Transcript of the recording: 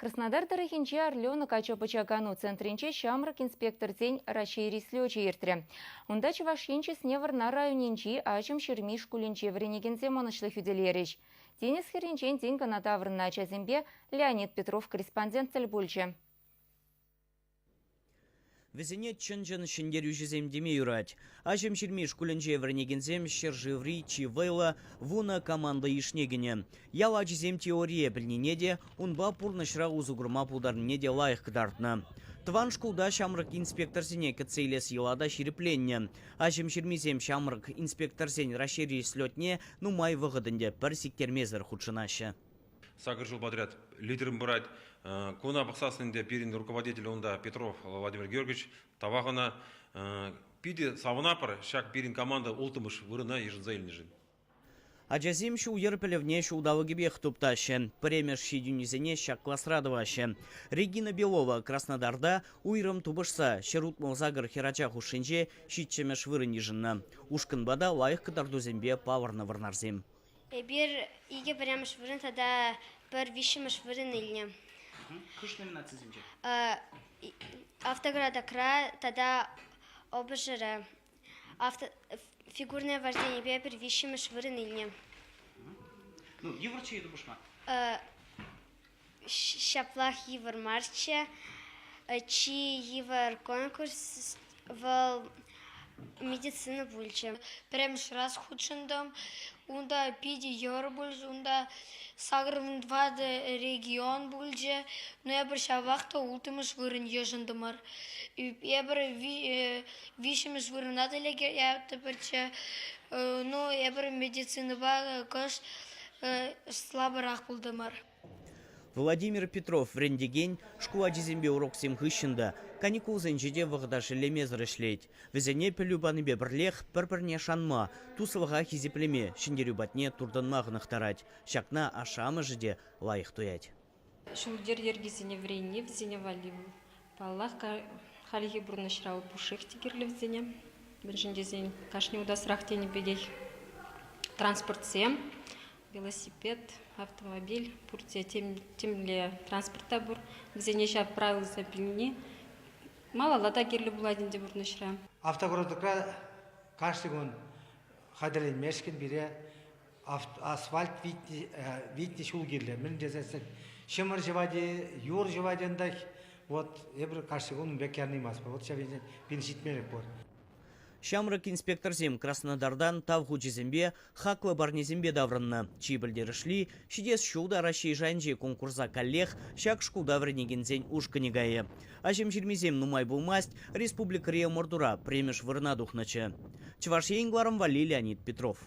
Краснодар тарихинче Орлёны Качопачакану центринче шамрак инспектор тень Рашей Рислёчи иртре. Унда Чувашинче сневарна районинчи ачым шермиш кулинче вренегензе монышлы хюделерич. Денис Херинчен тень канатаврна чазембе Леонид Петров, корреспондент Тельбульче. Везене чынжын шендер южеземдеме юрать. Ажым шермиш кулинче вренегензем шержеври чивейла вуна команда ишнегене. Яла ажизем теория білненеде, унба пурнышра узугурма пулдарнеде лайық кдартна. Тван шкулда шамрак инспекторсене кацейлес елада шерепленне. Ажым шермизем шамрак инспекторсен расшири слетне, нумай выгодынде бір сектермезір худшынашы. Сагыр жыл подряд лидером брать. Куна бақсасында перин руководитель онда Петров Владимир Георгиевич. Тавағына пиде савынапыр, шак перин команда ултымыш вырына ежінзайлнежін. Аджазим шу ерпелевне шу удалыгибех туптаще. Премеш шидюнизене шак класс радоваще. Регина Белова Краснодарда уйрым тубышса шерут молзагыр херача хушинже шитчемеш вырынежінна. Ушкынбада лайық кадардузембе паварна варнарзем. Бир иге беремеш вырын, тада бір вишемеш вырын илне. Кыш номинация земче? Автограда кра, тада обжыра. Фигурное вождение бе бір вишемеш вырын илне. Ну, еврче еду бушма? Шаплах евр марче, чи евр конкурс в медицина бульче. Премеш раз худшындым, унда пиди евро бульче, унда сагрым 2 регион бульче, но я бір шавақта ултымыш вырын ежындымар. Я бір вишемеш вырын адалеге япты бірче, но я бір медицина ба көш слабырақ булдымар. Владимир Петров врендеген шкула дизембе урок сем хыщында, каникул зенжеде вғдашы лемезір ішлейд. Візене пілюбаныбе бірлех бір-бірне шанма, тусылға хизеплеме, шындерю батне турданмағынық тарать. Шакна ашамы жеде лайық туять. Шулдер ергезіне врейне взене валив. Паллах халихи бұрнышрау пушық тегерлі взене. Біржіндезен кашне удасырақ тені бегей транспорт сем. Велосипед, автомобиль, пурте темле транспорта бур. Взенеша правил запилни. Мало лада герлі буладинде бурнышра. Автогородыкра каждый год ходили мешкен бире асфальт витни шул герле. Мен дезесек шымыр живаде, юр живадендах. Вот эбр каждый год бекерный мас. Вот сейчас беншитмерек бор. Шамрак инспекторзем Краснодардан тавху жезембе хаклы барнезембе даврынна. Чибілдері шли, шидес шулда Рашей жанже конкурса коллег шак шкулда вренегензен ушканегае. Ажем жермезем нумай булмасть республика Рио Мордура премеш вырна духначы. Чувашия ингларом вали Леонид Петров.